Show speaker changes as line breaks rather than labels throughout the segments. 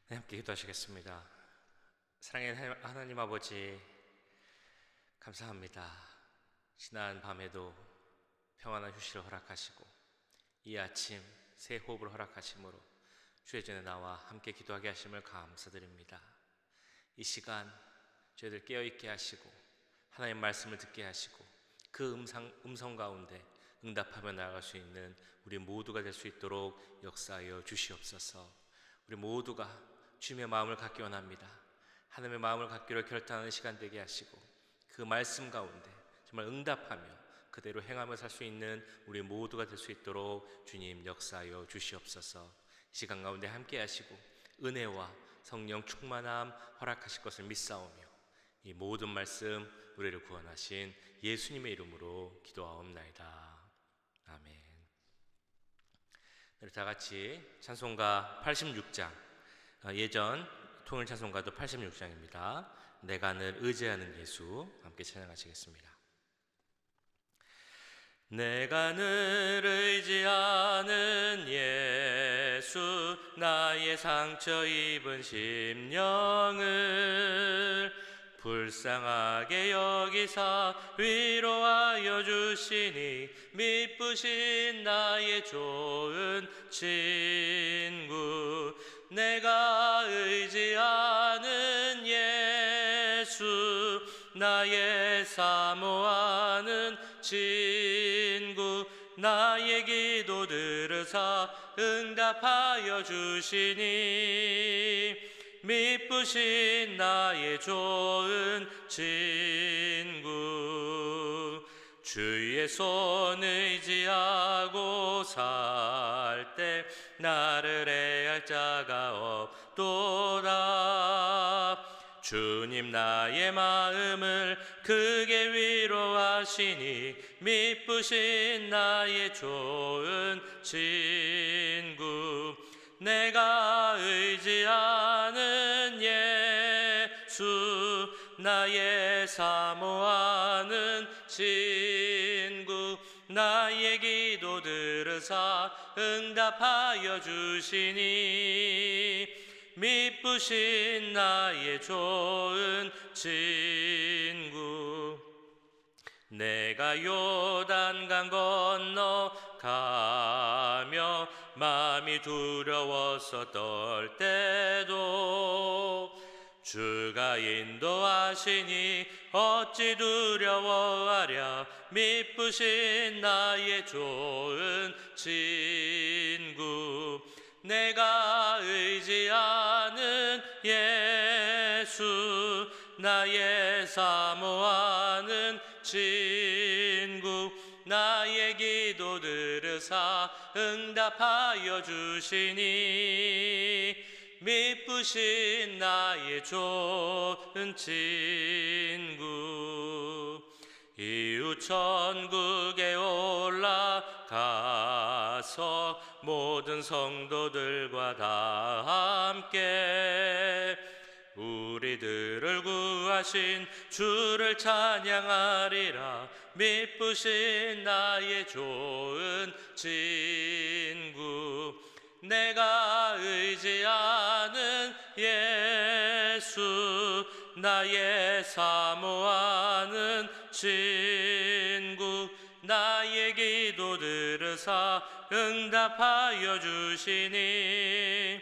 네, 함께 기도하시겠습니다. 사랑하는 하나님 아버지, 감사합니다. 지난 밤에도 평안한 휴식을 허락하시고 이 아침 새 호흡을 허락하심으로 주의 전에 나와 함께 기도하게 하심을 감사드립니다. 이 시간 저희들 깨어있게 하시고 하나님의 말씀을 듣게 하시고 그 음성 가운데 응답하며 나아갈 수 있는 우리 모두가 될 수 있도록 역사하여 주시옵소서. 우리 모두가 주님의 마음을 갖기 원합니다. 하나님의 마음을 갖기로 결단하는 시간 되게 하시고 그 말씀 가운데 정말 응답하며 그대로 행하며 살 수 있는 우리 모두가 될 수 있도록 주님 역사하여 주시옵소서. 이 시간 가운데 함께 하시고 은혜와 성령 충만함 허락하실 것을 믿사오며 이 모든 말씀 우리를 구원하신 예수님의 이름으로 기도하옵나이다. 아멘. 우리 다 같이 찬송가 86장, 예전 통일 찬송가도 86장입니다. 내가 늘 의지하는 예수, 함께 찬양하시겠습니다. 내가 늘 의지하는 예수, 나의 상처 입은 심령을 불쌍하게 여기사 위로하여 주시니 미쁘신 나의 좋은 친구. 내가 의지하는 예수, 나의 사모하는 친구. 나의 기도 들으사 응답하여 주시니 미쁘신 나의 좋은 친구. 주의 손 의지하고 살 때 나를 해할 자가 없도다. 주님 나의 마음을 크게 위로하시니 미쁘신 나의 좋은 친구. 내가 의지하는 예수, 나의 사모하는 친구. 나의 기도 들으사 응답하여 주시니 미쁘신 나의 좋은 친구. 내가 요단강 건너가며 마음이 두려워서 떨 때도 주가 인도하시니 어찌 두려워하랴. 미쁘신 나의 좋은 친구. 내가 의지하는 예수, 나의 사모하는 친구. 나의 기도 들으사 응답하여 주시니 미쁘신 나의 좋은 친구. 이웃 천국에 올라가서 모든 성도들과 다 함께 우리들을 구하신 주를 찬양하리라. 미쁘신 나의 좋은 친구. 내가 의지하는 예수, 나의 사모하는 친구. 나의 기도 들으사 응답하여 주시니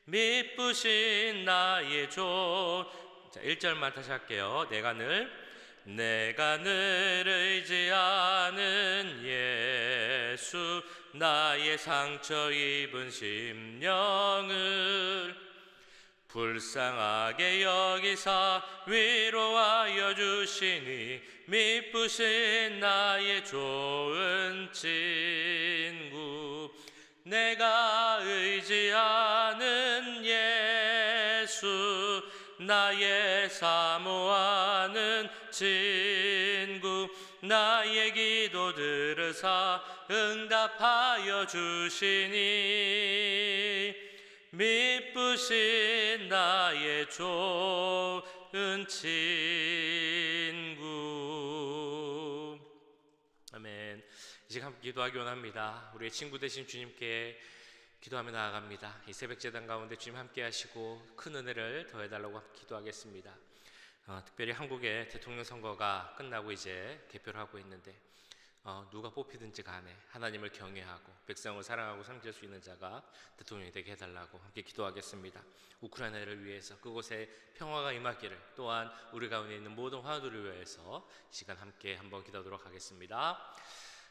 미쁘신 나의 좋은. 자, 1절만 다시 할게요. 내가 늘 의지하는 예수, 나의 상처 입은 심령을 불쌍하게 여기사 위로하여 주시니 미쁘신 나의 좋은 친구. 내가 의지하는 예수, 나의 사모하는 친구. 나의 기도 들으사 응답하여 주시니 미쁘신 나의 좋은 친구. 아멘. 이 시간 함께 기도하기 원합니다. 우리의 친구 되신 주님께 기도하며 나아갑니다. 이 새벽 제단 가운데 주님 함께 하시고 큰 은혜를 더해달라고 기도하겠습니다. 특별히 한국의 대통령 선거가 끝나고 이제 개표를 하고 있는데 누가 뽑히든지 간에 하나님을 경외하고 백성을 사랑하고 섬길 수 있는 자가 대통령이 되게 해달라고 함께 기도하겠습니다. 우크라이나를 위해서 그곳에 평화가 임하기를, 또한 우리 가운데 있는 모든 화두를 위해서 이 시간 함께 한번 기도하도록 하겠습니다.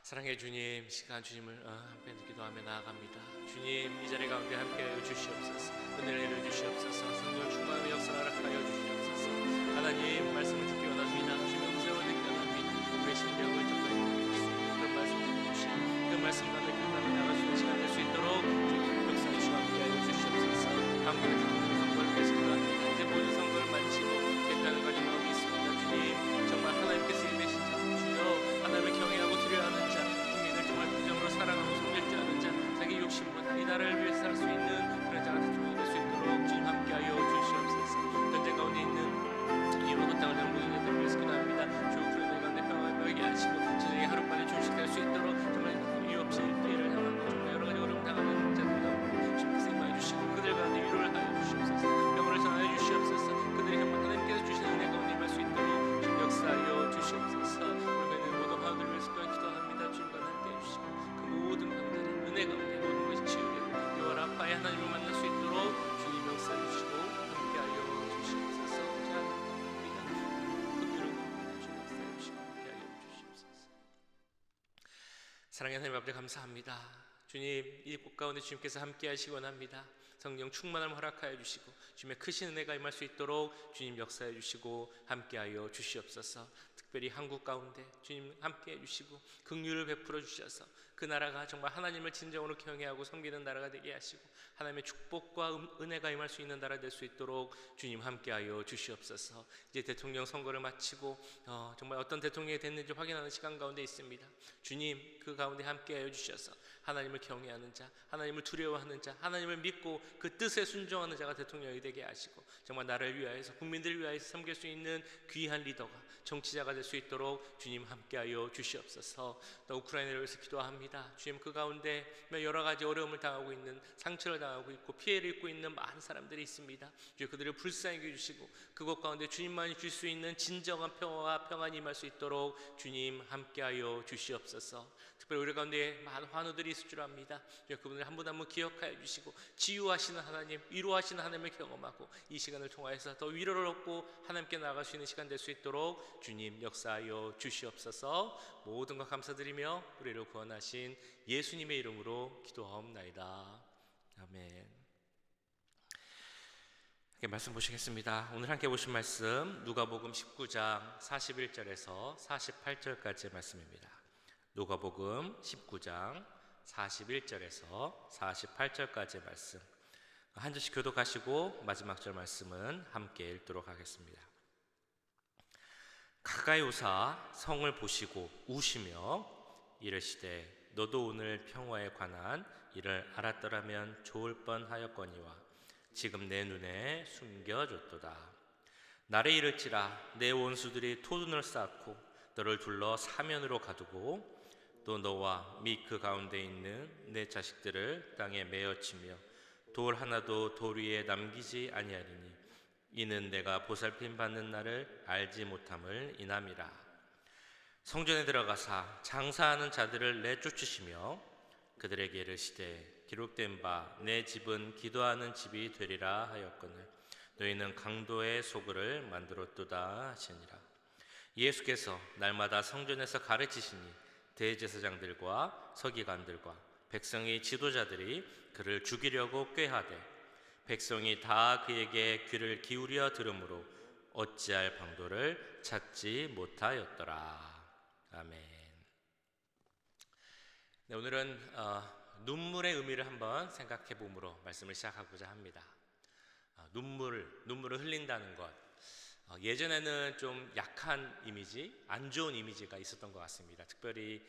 사랑해 주님, 시간 주님을 함께 기도하며 나아갑니다. 주님, 이 자리 가운데 함께하여 주시옵소서. 은혜를 내려주시옵소서. 성령 충만의 역사를 허락하여 주시옵소서. 하나님 말씀을 듣기 원합니다. 주님의 음성을 듣기 원합니다. 우리의 심령을 접근해 주실 수 있는 그런 말씀을 주시고 그 말씀 가운데 끝나며 나갈 수 있는 시간 될 수 있도록 주님 역사에 주와 함께하여 주시옵소서. 한국의 대통령 선거를 위해서 기도합니다. 이제 모든 선거를 마치고 개표하는 과정이 나오고 있습니다. 주님, 정말 하나님께서 임하신 자, 주여 하나님을 경외하고 두려워하는 자, 국민을 정말 부정으로 사랑하고 섬길 줄 아는 자, 자기 욕심보다 이 나라를 위해서 살 수 있는 그런 자가 대통령이 될 수 있도록 주님 함께하여 주시옵소서. 전쟁 가운데 있는 이로도 땅을 영국인 자들을 위해서 기도합니다. 주 우크라이나 가운데 평화를 누리게 하시고 전쟁이 하루빨리 종식될 수 있도록 정말 이유 없이 피해를 당하고 정말 여러 가지 어려움 당하는 자들 가운데 주님께서 임하여 주시고 그들 가운데 위로를 하여 주시옵소서. 평화를 전하여 주시옵소서. 그들이 정말 하나님께서 주시는 은혜 가운데 임할 수 있도록 주님 역사하여 주시옵소서. 우리가 모든 화두를 위해서 기도합니다. 주님과 함께 해주시고 그 모든 병들은 은혜 가운데 모든 것이 치유되고 요한 아파의 하나님을 만날 수 있도록 주님 역사해 주시고 함께하여 주시옵소서. 자합니다. 긍휼을 구하옵나이다. 주님 역사해 주시고 함께하여 주시옵소서. 사랑하는 하나님 아버지, 감사합니다. 주님, 이 곳 가운데 주님께서 함께하시기 원합니다. 성령 충만함을 허락하여 주시고 주님의 크신 은혜가 임할 수 있도록 주님 역사해 주시고 함께하여 주시옵소서. 특별히 한국 가운데 주님 함께해 주시고 긍휼을 베풀어 주셔서 그 나라가 정말 하나님을 진정으로 경외하고 섬기는 나라가 되게 하시고 하나님의 축복과 은혜가 임할 수 있는 나라 될 수 있도록 주님 함께하여 주시옵소서. 이제 대통령 선거를 마치고 정말 어떤 대통령이 됐는지 확인하는 시간 가운데 있습니다. 주님, 그 가운데 함께하여 주셔서 하나님을 경외하는 자, 하나님을 두려워하는 자, 하나님을 믿고 그 뜻에 순종하는 자가 대통령이 되게 하시고 정말 나라를 위하여서 국민들을 위하여서 섬길 수 있는 귀한 리더가, 정치자가 될 수 있도록 주님 함께하여 주시옵소서. 또 우크라이나를 위해서 기도합니다. 주님, 그 가운데 여러 가지 어려움을 당하고 있는, 상처를 당하고 있고 피해를 입고 있는 많은 사람들이 있습니다. 주님, 그들을 불쌍히 여겨주시고 그것 가운데 주님만이 줄 수 있는 진정한 평화와 평안이 임할 수 있도록 주님 함께하여 주시옵소서. 특별히 우리 가운데 많은 환우들이 있을 줄 압니다. 그분들 한 분 한 분 기억하여 주시고 치유하시는 하나님, 위로하시는 하나님을 경험하고 이 시간을 통하여서 더 위로를 얻고 하나님께 나아갈 수 있는 시간 될 수 있도록 주님 역사하여 주시옵소서. 모든 것 감사드리며 우리를 구원하신 예수님의 이름으로 기도하옵나이다. 아멘. 함께 말씀 보시겠습니다. 오늘 함께 보신 말씀 누가복음 19장 41절에서 48절까지의 말씀입니다. 누가복음 19장 41절에서 48절까지의 말씀, 한 절씩 교독하시고 마지막 절 말씀은 함께 읽도록 하겠습니다. 가까이 오사 성을 보시고 우시며 이르시되 너도 오늘 평화에 관한 일을 알았더라면 좋을 뻔하였거니와 지금 내 눈에 숨겨졌도다. 나를 이를지라 내 원수들이 토둔을 쌓고 너를 둘러 사면으로 가두고 또 너와 및 그 가운데 있는 내 자식들을 땅에 메어치며 돌 하나도 돌 위에 남기지 아니하리니 이는 내가 보살핌 받는 날을 알지 못함을 인함이라. 성전에 들어가사 장사하는 자들을 내쫓으시며 그들에게 이르시되 기록된 바 내 집은 기도하는 집이 되리라 하였거늘 너희는 강도의 소굴을 만들었도다 하시니라. 예수께서 날마다 성전에서 가르치시니 대제사장들과 서기관들과 백성의 지도자들이 그를 죽이려고 꾀하되 백성이 다 그에게 귀를 기울여 들으므로 어찌할 방도를 찾지 못하였더라. 아멘. 네, 오늘은 눈물의 의미를 한번 생각해 봄으로 말씀을 시작하고자 합니다. 눈물을 흘린다는 것, 예전에는 좀 약한 이미지, 안 좋은 이미지가 있었던 것 같습니다. 특별히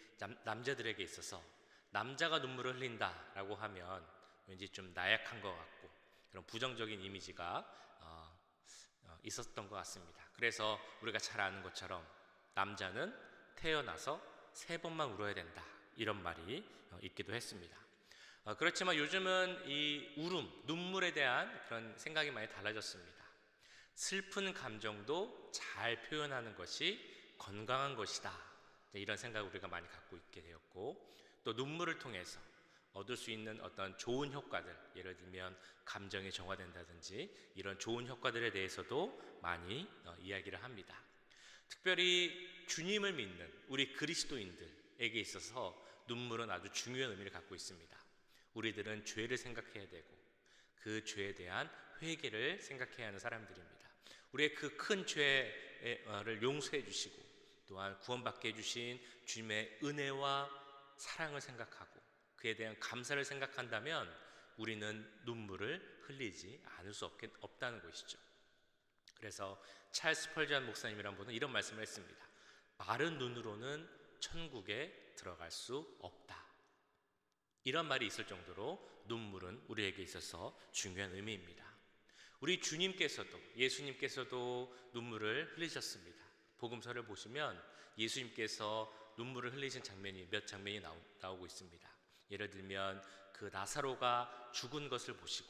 남자들에게 있어서 남자가 눈물을 흘린다라고 하면 왠지 좀 나약한 것 같고 그런 부정적인 이미지가 있었던 것 같습니다. 그래서 우리가 잘 아는 것처럼 남자는 태어나서 3번만 울어야 된다, 이런 말이 있기도 했습니다. 그렇지만 요즘은 이 울음, 눈물에 대한 그런 생각이 많이 달라졌습니다. 슬픈 감정도 잘 표현하는 것이 건강한 것이다. 이런 생각을 우리가 많이 갖고 있게 되었고, 또 눈물을 통해서 얻을 수 있는 어떤 좋은 효과들, 예를 들면 감정이 정화된다든지 이런 좋은 효과들에 대해서도 많이 이야기를 합니다. 특별히 주님을 믿는 우리 그리스도인들에게 있어서 눈물은 아주 중요한 의미를 갖고 있습니다. 우리들은 죄를 생각해야 되고 그 죄에 대한 회개를 생각해야 하는 사람들입니다. 우리의 그 큰 죄를 용서해 주시고 또한 구원받게 해주신 주님의 은혜와 사랑을 생각하고 그에 대한 감사를 생각한다면 우리는 눈물을 흘리지 않을 수 없다는 것이죠. 그래서 찰스 펄전 목사님이란 분은 이런 말씀을 했습니다. 마른 눈으로는 천국에 들어갈 수 없다. 이런 말이 있을 정도로 눈물은 우리에게 있어서 중요한 의미입니다. 우리 주님께서도, 예수님께서도 눈물을 흘리셨습니다. 복음서를 보시면 예수님께서 눈물을 흘리신 장면이 몇 장면이 나오고 있습니다. 예를 들면 그 나사로가 죽은 것을 보시고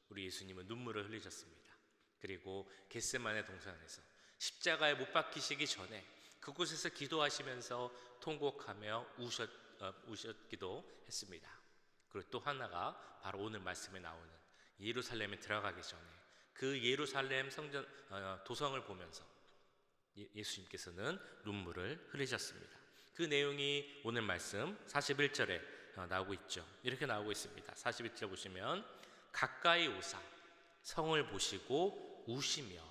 우리 예수님은 눈물을 흘리셨습니다. 그리고 겟세마네 동산에서 십자가에 못 박히시기 전에 그곳에서 기도하시면서 통곡하며 우셨기도 했습니다. 그리고 또 하나가 바로 오늘 말씀에 나오는 예루살렘에 들어가기 전에 그 예루살렘 성전 도성을 보면서 예수님께서는 눈물을 흘리셨습니다. 그 내용이 오늘 말씀 41절에 나오고 있죠. 이렇게 나오고 있습니다. 41절 보시면 가까이 오사 성을 보시고 우시며,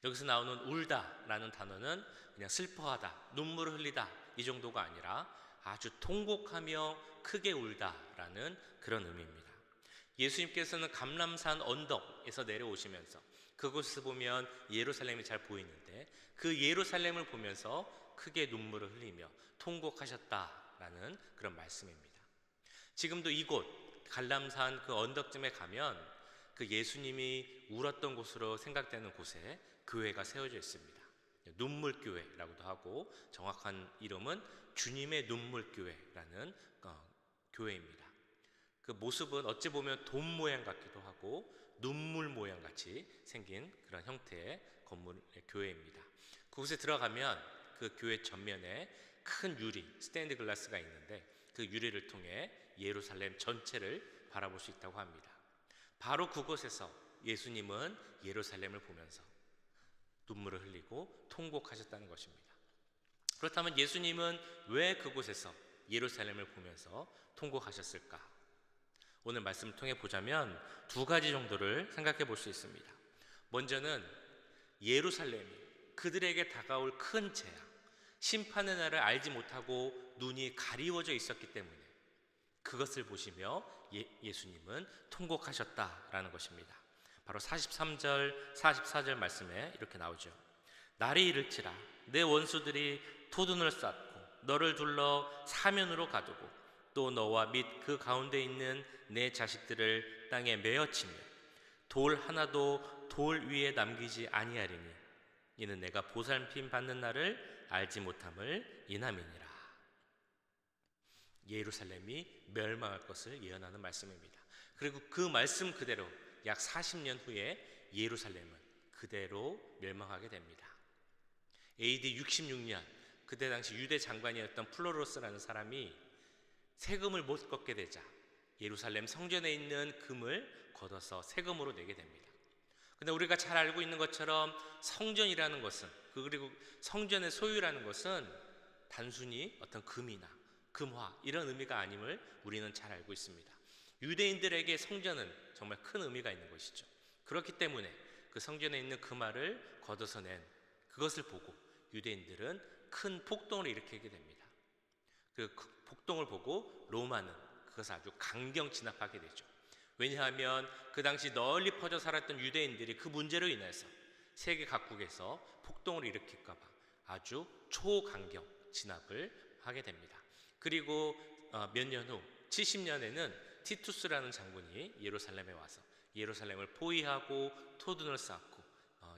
여기서 나오는 울다라는 단어는 그냥 슬퍼하다, 눈물을 흘리다 이 정도가 아니라 아주 통곡하며 크게 울다라는 그런 의미입니다. 예수님께서는 감람산 언덕에서 내려오시면서 그곳에서 보면 예루살렘이 잘 보이는데 그 예루살렘을 보면서 크게 눈물을 흘리며 통곡하셨다라는 그런 말씀입니다. 지금도 이곳 감람산 그 언덕쯤에 가면 그 예수님이 울었던 곳으로 생각되는 곳에 교회가 세워져 있습니다. 눈물교회라고도 하고 정확한 이름은 주님의 눈물교회라는 교회입니다. 그 모습은 어찌 보면 돔 모양 같기도 하고 눈물 모양 같이 생긴 그런 형태의 건물 교회입니다. 그곳에 들어가면 그 교회 전면에 큰 유리, 스테인드 글라스가 있는데 그 유리를 통해 예루살렘 전체를 바라볼 수 있다고 합니다. 바로 그곳에서 예수님은 예루살렘을 보면서 눈물을 흘리고 통곡하셨다는 것입니다. 그렇다면 예수님은 왜 그곳에서 예루살렘을 보면서 통곡하셨을까? 오늘 말씀을 통해 보자면 두 가지 정도를 생각해 볼 수 있습니다. 먼저는 예루살렘이 그들에게 다가올 큰 재앙, 심판의 날을 알지 못하고 눈이 가리워져 있었기 때문에 그것을 보시며 예수님은 통곡하셨다라는 것입니다. 바로 43절, 44절 말씀에 이렇게 나오죠. 날이 이를지라 내 원수들이 토둔을 쌓고 너를 둘러 사면으로 가두고 또 너와 및 그 가운데 있는 내 자식들을 땅에 메어치며 돌 하나도 돌 위에 남기지 아니하리니 이는 내가 보살핌 받는 날을 알지 못함을 인함이니라. 예루살렘이 멸망할 것을 예언하는 말씀입니다. 그리고 그 말씀 그대로 약 40년 후에 예루살렘은 그대로 멸망하게 됩니다. AD 66년 그때 당시 유대 장관이었던 플로로스라는 사람이 세금을 못 걷게 되자 예루살렘 성전에 있는 금을 걷어서 세금으로 내게 됩니다. 근데 우리가 잘 알고 있는 것처럼 성전이라는 것은 그리고 성전의 소유라는 것은 단순히 어떤 금이나 금화 이런 의미가 아님을 우리는 잘 알고 있습니다. 유대인들에게 성전은 정말 큰 의미가 있는 것이죠. 그렇기 때문에 그 성전에 있는 금화를 걷어서 낸 그것을 보고 유대인들은 큰 폭동을 일으키게 됩니다. 그 폭동을 보고 로마는 그것을 아주 강경 진압하게 되죠. 왜냐하면 그 당시 널리 퍼져 살았던 유대인들이 그 문제로 인해서 세계 각국에서 폭동을 일으킬까 봐 아주 초강경 진압을 하게 됩니다. 그리고 몇 년 후 70년에는 티투스라는 장군이 예루살렘에 와서 예루살렘을 포위하고 토둔을 쌓고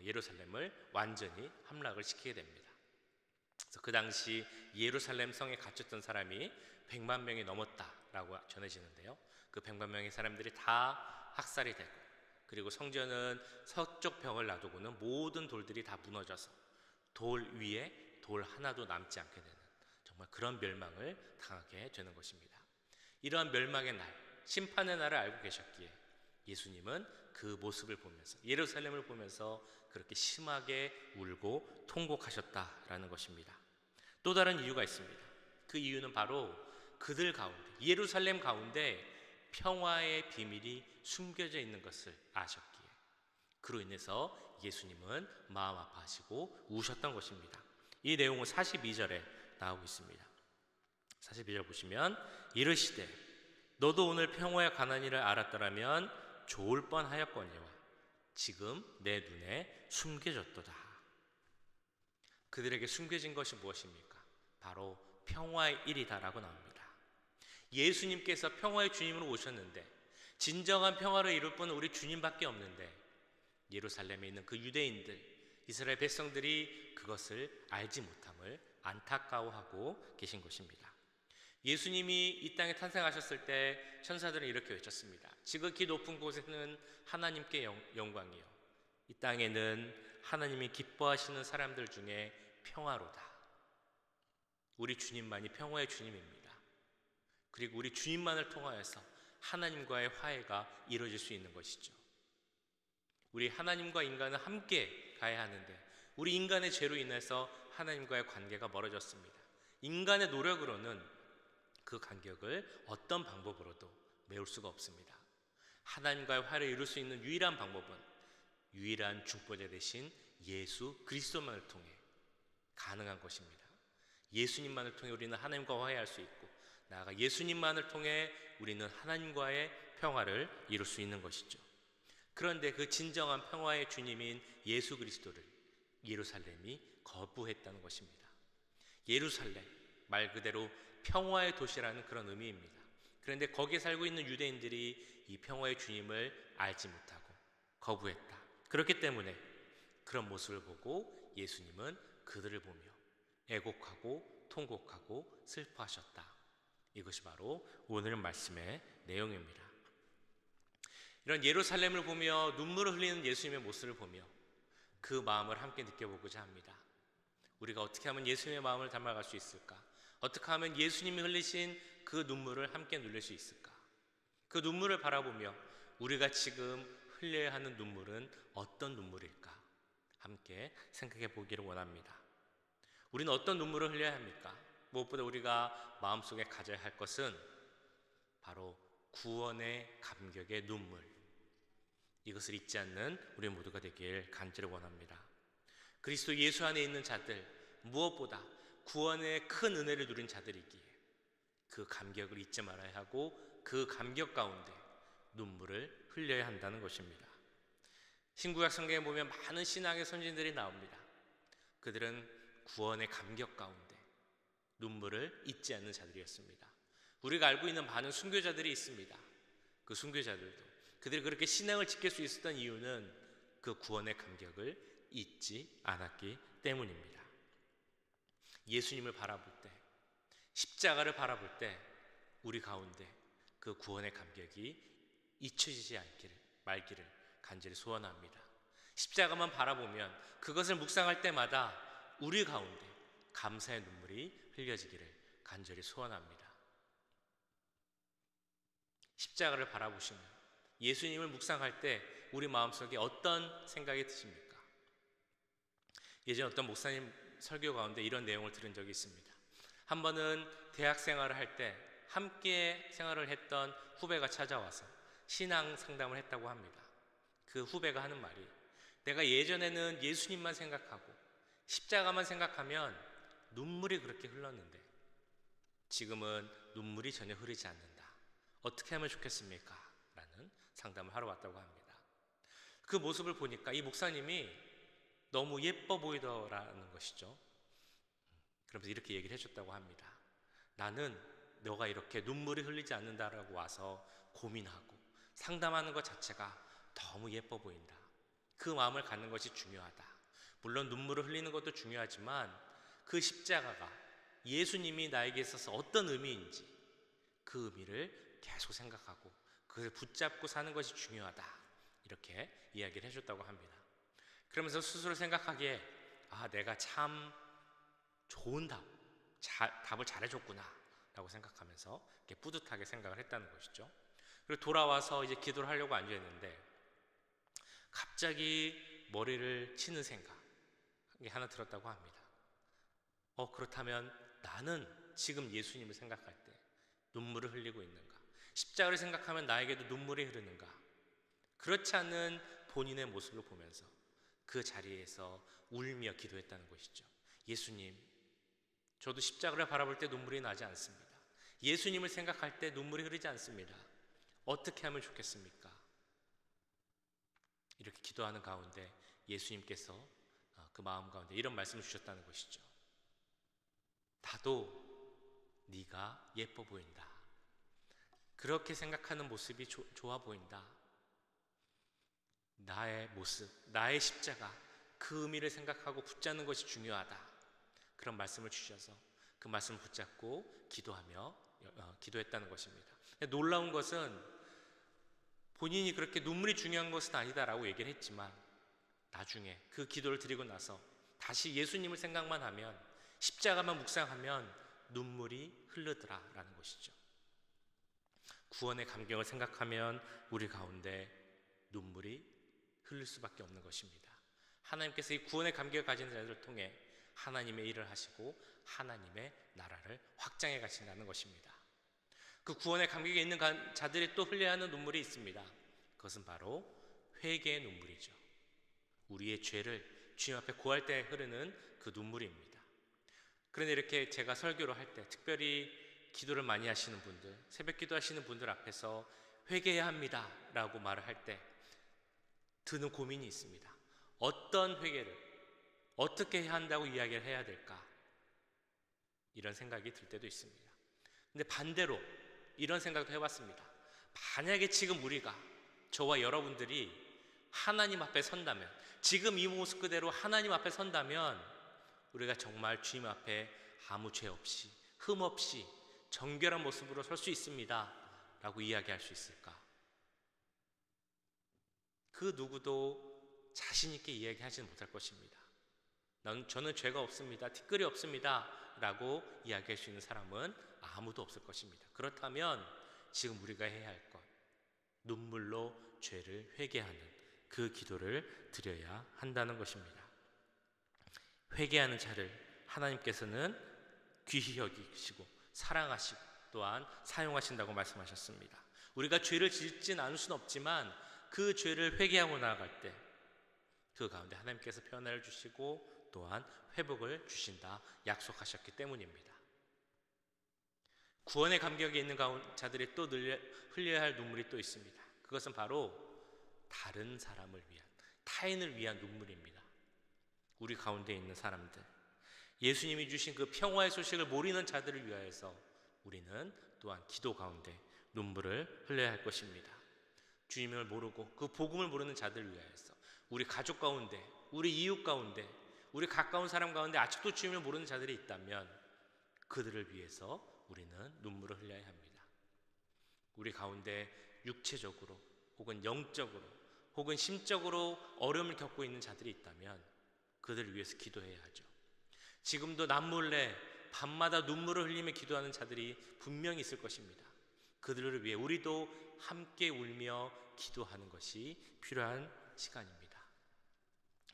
예루살렘을 완전히 함락을 시키게 됩니다. 그래서 그 당시 예루살렘 성에 갇혔던 사람이 100만 명이 넘었다 라고 전해지는데요. 그 100만 명의 사람들이 다 학살이 되고, 그리고 성전은 서쪽 벽을 놔두고는 모든 돌들이 다 무너져서 돌 위에 돌 하나도 남지 않게 되는 정말 그런 멸망을 당하게 되는 것입니다. 이러한 멸망의 날, 심판의 날을 알고 계셨기에 예수님은 그 모습을 보면서, 예루살렘을 보면서 그렇게 심하게 울고 통곡하셨다라는 것입니다. 또 다른 이유가 있습니다. 그 이유는 바로 그들 가운데, 예루살렘 가운데 평화의 비밀이 숨겨져 있는 것을 아셨기에, 그로 인해서 예수님은 마음 아파하시고 우셨던 것입니다. 이 내용은 42절에 나오고 있습니다. 42절 보시면, 이르시되 너도 오늘 평화의 가난이를 알았더라면 좋을 뻔하였거니와 지금 내 눈에 숨겨졌도다. 그들에게 숨겨진 것이 무엇입니까? 바로 평화의 일이다라고 나옵니다. 예수님께서 평화의 주님으로 오셨는데, 진정한 평화를 이룰 분은 우리 주님밖에 없는데, 예루살렘에 있는 그 유대인들, 이스라엘 백성들이 그것을 알지 못함을 안타까워하고 계신 것입니다. 예수님이 이 땅에 탄생하셨을 때 천사들은 이렇게 외쳤습니다. 지극히 높은 곳에는 하나님께 영광이요, 이 땅에는 하나님이 기뻐하시는 사람들 중에 평화로다. 우리 주님만이 평화의 주님입니다. 그리고 우리 주님만을 통하여서 하나님과의 화해가 이루어질 수 있는 것이죠. 우리 하나님과 인간은 함께 가야 하는데, 우리 인간의 죄로 인해서 하나님과의 관계가 멀어졌습니다. 인간의 노력으로는 그 간격을 어떤 방법으로도 메울 수가 없습니다. 하나님과의 화해를 이룰 수 있는 유일한 방법은 유일한 중보자 되신 예수 그리스도만을 통해 가능한 것입니다. 예수님만을 통해 우리는 하나님과 화해할 수 있고, 나아가 예수님만을 통해 우리는 하나님과의 평화를 이룰 수 있는 것이죠. 그런데 그 진정한 평화의 주님인 예수 그리스도를 예루살렘이 거부했다는 것입니다. 예루살렘, 말 그대로 평화의 도시라는 그런 의미입니다. 그런데 거기에 살고 있는 유대인들이 이 평화의 주님을 알지 못하고 거부했다. 그렇기 때문에 그런 모습을 보고 예수님은 그들을 보며 애곡하고 통곡하고 슬퍼하셨다. 이것이 바로 오늘 말씀의 내용입니다. 이런 예루살렘을 보며 눈물을 흘리는 예수님의 모습을 보며 그 마음을 함께 느껴보고자 합니다. 우리가 어떻게 하면 예수님의 마음을 담아갈 수 있을까? 어떻게 하면 예수님이 흘리신 그 눈물을 함께 누릴 수 있을까? 그 눈물을 바라보며 우리가 지금 흘려야 하는 눈물은 어떤 눈물일까? 함께 생각해 보기를 원합니다. 우리는 어떤 눈물을 흘려야 합니까? 무엇보다 우리가 마음속에 가져야 할 것은 바로 구원의 감격의 눈물, 이것을 잊지 않는 우리 모두가 되길 간절히 원합니다. 그리스도 예수 안에 있는 자들, 무엇보다 구원의 큰 은혜를 누린 자들이기에 그 감격을 잊지 말아야 하고, 그 감격 가운데 눈물을 흘려야 한다는 것입니다. 신구약 성경에 보면 많은 신앙의 선진들이 나옵니다. 그들은 구원의 감격 가운데 눈물을 잊지 않는 자들이었습니다. 우리가 알고 있는 많은 순교자들이 있습니다. 그 순교자들도 그들이 그렇게 신앙을 지킬 수 있었던 이유는 그 구원의 감격을 잊지 않았기 때문입니다. 예수님을 바라볼 때, 십자가를 바라볼 때 우리 가운데 그 구원의 감격이 잊혀지지 말기를 간절히 소원합니다. 십자가만 바라보면, 그것을 묵상할 때마다 우리 가운데 감사의 눈물이 흘려지기를 간절히 소원합니다. 십자가를 바라보시면, 예수님을 묵상할 때 우리 마음속에 어떤 생각이 드십니까? 예전 어떤 목사님 설교 가운데 이런 내용을 들은 적이 있습니다. 한 번은 대학 생활을 할 때 함께 생활을 했던 후배가 찾아와서 신앙 상담을 했다고 합니다. 그 후배가 하는 말이, 내가 예전에는 예수님만 생각하고 십자가만 생각하면 눈물이 그렇게 흘렀는데 지금은 눈물이 전혀 흐르지 않는다. 어떻게 하면 좋겠습니까? 라는 상담을 하러 왔다고 합니다. 그 모습을 보니까 이 목사님이 너무 예뻐 보이더라는 것이죠. 그러면서 이렇게 얘기를 해줬다고 합니다. 나는 너가 이렇게 눈물이 흘리지 않는다라고 와서 고민하고 상담하는 것 자체가 너무 예뻐 보인다. 그 마음을 갖는 것이 중요하다. 물론 눈물을 흘리는 것도 중요하지만 그 십자가가 예수님이 나에게 있어서 어떤 의미인지, 그 의미를 계속 생각하고 그것을 붙잡고 사는 것이 중요하다, 이렇게 이야기를 해줬다고 합니다. 그러면서 스스로 생각하기에 내가 참 좋은 답을 잘해줬구나 라고 생각하면서 이렇게 뿌듯하게 생각을 했다는 것이죠. 그리고 돌아와서 이제 기도를 하려고 앉아있는데 갑자기 머리를 치는 생각이 하나 들었다고 합니다. 그렇다면 나는 지금 예수님을 생각할 때 눈물을 흘리고 있는가? 십자가를 생각하면 나에게도 눈물이 흐르는가? 그렇지 않은 본인의 모습을 보면서 그 자리에서 울며 기도했다는 것이죠. 예수님, 저도 십자가를 바라볼 때 눈물이 나지 않습니다. 예수님을 생각할 때 눈물이 흐르지 않습니다. 어떻게 하면 좋겠습니까? 이렇게 기도하는 가운데 예수님께서 그 마음 가운데 이런 말씀을 주셨다는 것이죠. 나도 네가 예뻐 보인다. 그렇게 생각하는 모습이 좋아 보인다. 나의 모습, 나의 십자가, 그 의미를 생각하고 붙잡는 것이 중요하다. 그런 말씀을 주셔서 그 말씀을 붙잡고 기도했다는 것입니다. 놀라운 것은 본인이 그렇게 눈물이 중요한 것은 아니다라고 얘기를 했지만 나중에 그 기도를 드리고 나서 다시 예수님을 생각만 하면, 십자가만 묵상하면 눈물이 흐르더라라는 것이죠. 구원의 감격을 생각하면 우리 가운데 눈물이 흘릴 수밖에 없는 것입니다. 하나님께서 이 구원의 감격을 가진 자들을 통해 하나님의 일을 하시고 하나님의 나라를 확장해 가신다는 것입니다. 그 구원의 감격에 있는 자들이 또 흘려야 하는 눈물이 있습니다. 그것은 바로 회개의 눈물이죠. 우리의 죄를 주님 앞에 구할 때 흐르는 그 눈물입니다. 그런데 이렇게 제가 설교를 할 때, 특별히 기도를 많이 하시는 분들, 새벽 기도 하시는 분들 앞에서 회개해야 합니다 라고 말을 할 때 드는 고민이 있습니다. 어떤 회개를 어떻게 해야 한다고 이야기를 해야 될까? 이런 생각이 들 때도 있습니다. 근데 반대로 이런 생각도 해봤습니다. 만약에 지금 우리가, 저와 여러분들이 하나님 앞에 선다면, 지금 이 모습 그대로 하나님 앞에 선다면 우리가 정말 주님 앞에 아무 죄 없이, 흠 없이 정결한 모습으로 설 수 있습니다 라고 이야기할 수 있을까? 그 누구도 자신 있게 이야기하지는 못할 것입니다. 저는 죄가 없습니다, 티끌이 없습니다 라고 이야기할 수 있는 사람은 아무도 없을 것입니다. 그렇다면 지금 우리가 해야 할 것, 눈물로 죄를 회개하는 그 기도를 드려야 한다는 것입니다. 회개하는 자를 하나님께서는 귀히 여기시고 사랑하시고 또한 사용하신다고 말씀하셨습니다. 우리가 죄를 짓진 않을 수는 없지만 그 죄를 회개하고 나아갈 때 그 가운데 하나님께서 변화를 주시고 또한 회복을 주신다 약속하셨기 때문입니다. 구원의 감격에 있는 자들이 또 흘려야 할 눈물이 또 있습니다. 그것은 바로 다른 사람을 위한, 타인을 위한 눈물입니다. 우리 가운데 있는 사람들, 예수님이 주신 그 평화의 소식을 모르는 자들을 위하여서 우리는 또한 기도 가운데 눈물을 흘려야 할 것입니다. 주님을 모르고 그 복음을 모르는 자들을 위하여서, 우리 가족 가운데, 우리 이웃 가운데, 우리 가까운 사람 가운데 아직도 주님을 모르는 자들이 있다면 그들을 위해서 우리는 눈물을 흘려야 합니다. 우리 가운데 육체적으로 혹은 영적으로 혹은 심적으로 어려움을 겪고 있는 자들이 있다면 그들을 위해서 기도해야 하죠. 지금도 남몰래 밤마다 눈물을 흘리며 기도하는 자들이 분명히 있을 것입니다. 그들을 위해 우리도 함께 울며 기도하는 것이 필요한 시간입니다.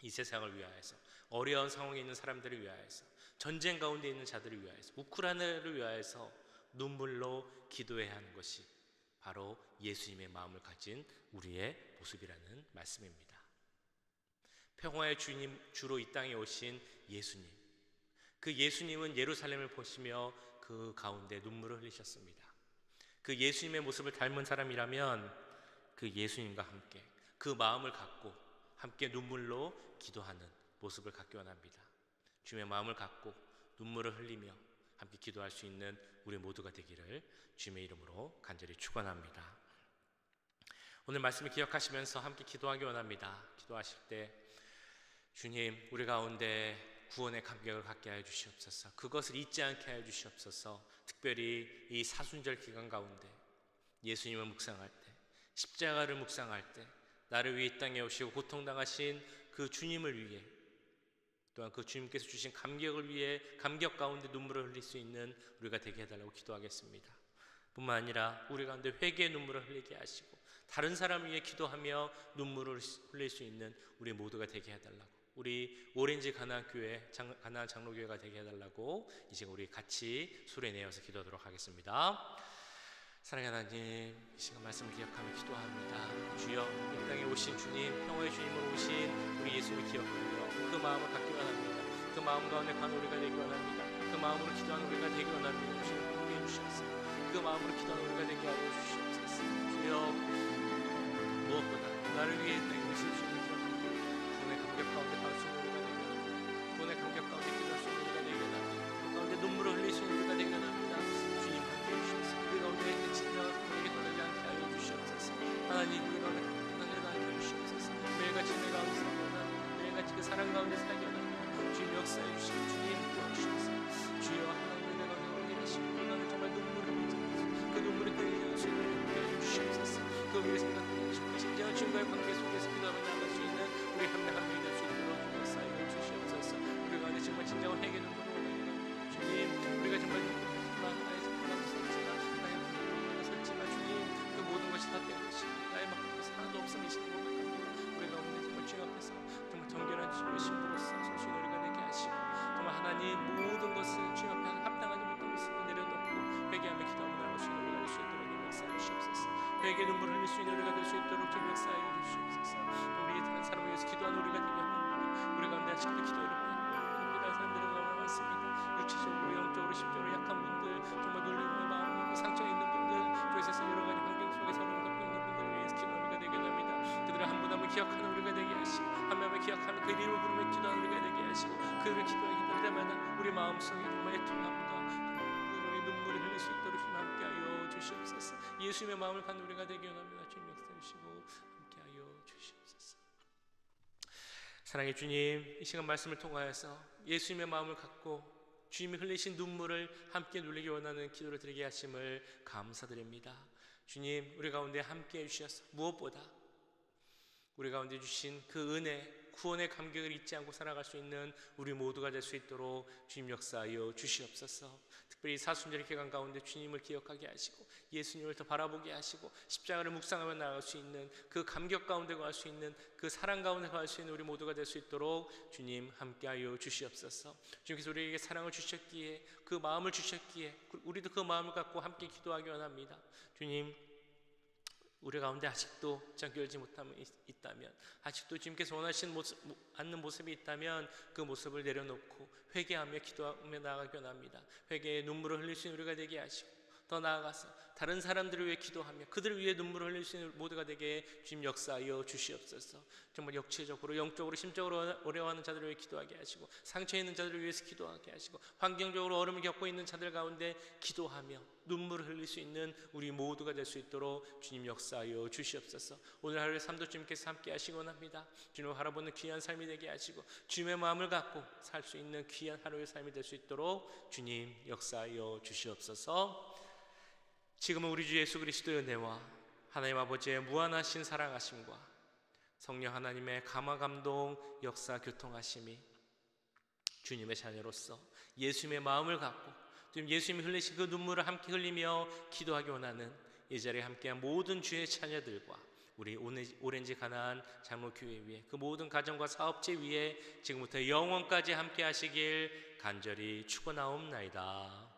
이 세상을 위하여서, 어려운 상황에 있는 사람들을 위하여서, 전쟁 가운데 있는 자들을 위하여서, 우크라이나를 위하여서 눈물로 기도해야 하는 것이 바로 예수님의 마음을 가진 우리의 모습이라는 말씀입니다. 평화의 주로 이 땅에 오신 예수님, 그 예수님은 예루살렘을 보시며 그 가운데 눈물을 흘리셨습니다. 그 예수님의 모습을 닮은 사람이라면 그 예수님과 함께 그 마음을 갖고 함께 눈물로 기도하는 모습을 갖기 원합니다. 주님의 마음을 갖고 눈물을 흘리며 함께 기도할 수 있는 우리 모두가 되기를 주님의 이름으로 간절히 축원합니다. 오늘 말씀을 기억하시면서 함께 기도하기 원합니다. 기도하실 때 주님, 우리 가운데 구원의 감격을 갖게 하여 주시옵소서. 그것을 잊지 않게 하여 주시옵소서. 특별히 이 사순절 기간 가운데 예수님을 묵상할 때, 십자가를 묵상할 때, 나를 위해 이 땅에 오시고 고통당하신 그 주님을 위해, 또한 그 주님께서 주신 감격을 위해 감격 가운데 눈물을 흘릴 수 있는 우리가 되게 해달라고 기도하겠습니다. 뿐만 아니라 우리 가운데 회개의 눈물을 흘리게 하시고 다른 사람을 위해 기도하며 눈물을 흘릴 수 있는 우리 모두가 되게 해달라고, 우리 오렌지 가나안교회 가나안 장로교회가 되게 해달라고 이제 우리 같이 소리 내어서 기도하도록 하겠습니다. 사랑하는 하나님, 이 시간 말씀을 기억하며 기도합니다. 주여, 이 땅에 오신 주님, 평화의 주님으로 오신 우리 예수를 기억하며 그 마음을 갖기 원합니다. 그 마음 가운데 간 우리가 되기 원합니다. 그 마음으로 기도하는 우리가 되기 원합니다. 주님 함께 해주시옵소서. 그 마음으로 기도하는 우리가 되게 하여 주시옵소서. 주여, 무엇보다 나를 위해 이 땅에 오신 주님을 기억하며 구원의 감격 가운데 갈 수 있는 우리가 되기 원합니다. 구원의 감격 가운데 기도할 수 있는 우리가 되기 원합니다. 그 가운데 눈물을 흘릴 수 있는 우리가 되기 원합니다. 주님 함께 해주시옵소서. 우리 가운데 진짜 우리에게 떠나지 않게 하여 주시옵소서. 하나님, 우리 가운데 떠나지 않게 하여 주시옵소서. 매일같이 내 가운데 살게 원합니다. 매일같이 그 사랑 가운데 살게 원합니다. 주님 역사해 주시고 주님 도와주시옵소서. 주여, 하나님 내 가운데 오게 하시고 우리 가운데 정말 눈물을 흘리소서. 그 눈물이 흘리지 않을 수 있는 함께 하여 주시옵소서. 그 위에 생각해 주시고 진정한 주님과의 관계 속에서 기도하며 나아갈 수 있는 우리 한 명 한 명이 될 수 있도록 역사해 주시옵소서. 우리 가운데 정말 진정한 회개 눈물을 흘리는 주님, 우리가 정말 나의 정말 설지만 나의 눈물을 설지만 주님, 그 모든 것이 다 빼앗으시고 나의 막는 것이 하나도 없음이 시는 고백합니다. 우리가 없는 정말 주님 앞에서 정말 정결한 주님의 신부로서 솔직히 우리가 되게 하시고 정말 하나님 모든 것을 주님 앞에 합당하지 못한 것을 내려놓고 회개하며 기도하며 나갈 수 있는 우리가 될 수 있도록 역사해 주시옵소서. 회개 눈물 흘릴 수 있는 우리가 될 수 있도록 좀 역사해 주시옵소서. 우리 다른 사람을 위해서 기도하는 우리가 되게 합니다. 우리 가운데 아직도 기도를 필요한 사람들이 너무 많습니다. 육체적으로, 영적으로, 심적으로 약한 분들, 정말 눌리고 마음이 상처에 있는 분들, 세상 여러 가지 환경 속에서 어려움 겪고 있는 분들을 위해서 기도하는 우리가 되게 합니다. 그들을 한 분 한 분 기억하는 우리가 되게 하시고 한 명 한 명 기억하는 그 이름을 부르며 기도하는 우리가 되게 하시고 그들을 기도할 때마다 우리 마음속에 정말 애통함과 그들의 눈물을 흘릴 수 있도록 주님 함께하여 주시옵소서. 예수님의 마음을 갖는 우리가 되게 원합니다. 주님 역사해 주시고 함께하여 주시옵소서. 사랑의 주님, 이 시간 말씀을 통하여서 예수님의 마음을 갖고 주님이 흘리신 눈물을 함께 누리기 원하는 기도를 드리게 하심을 감사드립니다. 주님, 우리 가운데 함께 해주셔서 무엇보다 우리 가운데 주신 그 은혜, 구원의 감격을 잊지 않고 살아갈 수 있는 우리 모두가 될 수 있도록 주님 역사하여 주시옵소서. 특별히 사순절 기간 가운데 주님을 기억하게 하시고 예수님을 더 바라보게 하시고 십자가를 묵상하며 나아갈 수 있는 그 감격 가운데 거할 수 있는 그 사랑 가운데 거할 수 있는 우리 모두가 될 수 있도록 주님 함께하여 주시옵소서. 주님께서 우리에게 사랑을 주셨기에, 그 마음을 주셨기에 우리도 그 마음을 갖고 함께 기도하기 원합니다. 주님, 우리 가운데 아직도 정결지 못함이 있다면, 아직도 주님께서 원하시는 않는 모습이 있다면 그 모습을 내려놓고 회개하며 기도하며 나아가기 원합니다. 회개의 눈물을 흘릴 수 있는 우리가 되게 하시고 더 나아가서 다른 사람들을 위해 기도하며 그들을 위해 눈물을 흘릴 수 있는 모두가 되게 주님 역사하여 주시옵소서. 정말 육체적으로, 영적으로, 심적으로 어려워하는 자들을 위해 기도하게 하시고 상처 있는 자들을 위해서 기도하게 하시고 환경적으로 어려움을 겪고 있는 자들 가운데 기도하며 눈물을 흘릴 수 있는 우리 모두가 될 수 있도록 주님 역사하여 주시옵소서. 오늘 하루의 삶도 주님께서 함께 하시기 원합니다. 주님을 바라보는 귀한 삶이 되게 하시고 주님의 마음을 갖고 살 수 있는 귀한 하루의 삶이 될 수 있도록 주님 역사하여 주시옵소서. 지금은 우리 주 예수 그리스도의 은혜와 하나님 아버지의 무한하신 사랑하심과 성령 하나님의 감화 감동 역사 교통하심이 주님의 자녀로서 예수님의 마음을 갖고 지금 예수님이 흘리신 그 눈물을 함께 흘리며 기도하기 원하는 이 자리에 함께한 모든 주의 자녀들과 우리 오렌지 가나안 장로교회 위에 그 모든 가정과 사업체 위에 지금부터 영원까지 함께 하시길 간절히 축원하옵나이다.